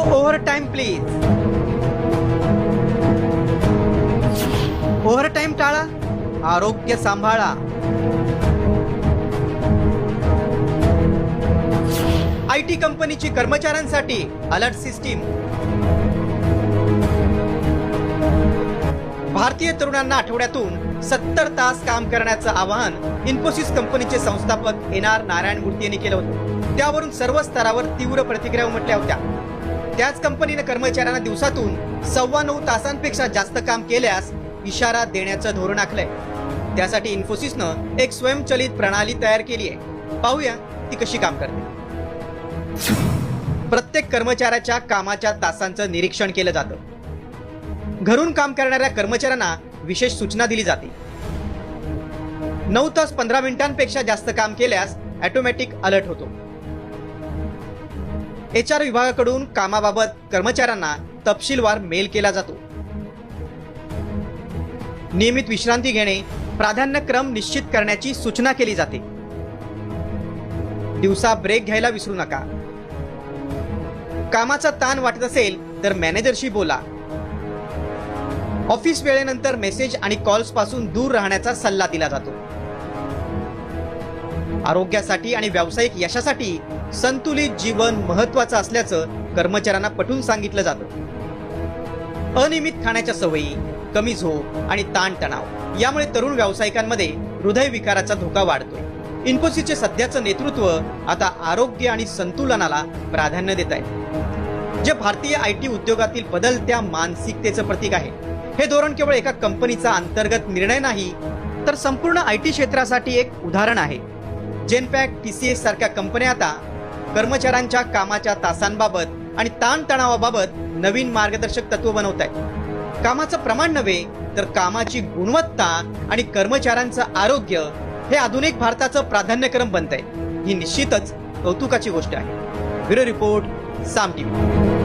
Overtime please. Overtime टाळा, आरोग्य सांभाळा. आयटी कंपनीची कर्मचाऱ्यांसाठी अलर्ट सिस्टीम. भारतीय तरुणांना आठवड्यातून 70 तास काम करण्याचं आवाहन इन्फोसिस कंपनीचे संस्थापक NR नारायण मूर्ती यांनी केलं होतं. त्यावरून सर्व स्तरावर तीव्र प्रतिक्रिया उमटल्या होत्या. त्याच कंपनीने कर्मचाऱ्यांना दिवसातून 9.25 तासांपेक्षा जास्त काम केल्यास इशारा देण्याचं धोरण आखलंय. त्यासाठी इन्फोसिसनं एक स्वयंचलित प्रणाली तयार केली आहे. पाहूया ती कशी काम करते. प्रत्येक कर्मचाऱ्याच्या कामाच्या तासांचं निरीक्षण केलं जातं. घरून काम करणाऱ्या कर्मचाऱ्यांना विशेष सूचना दिली जाते. 9 तास 15 मिनिटांपेक्षा जास्त काम केल्यास ऑटोमॅटिक अलर्ट होतो. HR विभागाकडून कामाबाबत कर्मचाऱ्यांना तपशीलवार मेल केला जातो. नियमित विश्रांती घेणे, प्राधान्यक्रम निश्चित करण्याची सूचना केली जाते. दिवसा ब्रेक घ्यायला विसरू नका. कामाचा ताण वाटत असेल तर मॅनेजरशी बोला. ऑफिस वेळेनंतर मेसेज आणि कॉल्स पासून दूर राहण्याचा सल्ला दिला जातो. आरोग्यासाठी आणि व्यावसायिक यशासाठी संतुलित जीवन महत्त्वाचं असल्याचं कर्मचाऱ्यांना पटवून सांगितलं जातं. अनियमित खाण्याच्या सवयी, कमी झोप आणि ताणतणाव यामुळे तरुण व्यावसायिकांमध्ये हृदयविकाराचा धोका वाढतोय. इन्फोसिसचे सध्याचं नेतृत्व आता आरोग्य आणि संतुलनाला प्राधान्य देत आहे, जे भारतीय IT उद्योगातील बदलत्या मानसिकतेचं प्रतीक आहे. हे धोरण केवळ एका कंपनीचा अंतर्गत निर्णय नाही, तर संपूर्ण IT क्षेत्रासाठी एक उदाहरण आहे. जेनपॅक्ट, TCS सारख्या कंपन्या आता कर्मचाऱ्यांच्या कामाच्या तासांबाबत आणि ताणतणावाबाबत नवीन मार्गदर्शक तत्व बनवत आहेत. कामाचं प्रमाण नव्हे, तर कामाची गुणवत्ता आणि कर्मचाऱ्यांचं आरोग्य हे आधुनिक भारताचं प्राधान्यक्रम बनतंय. ही निश्चितच कौतुकाची गोष्ट आहे. ब्युरो रिपोर्ट, साम TV.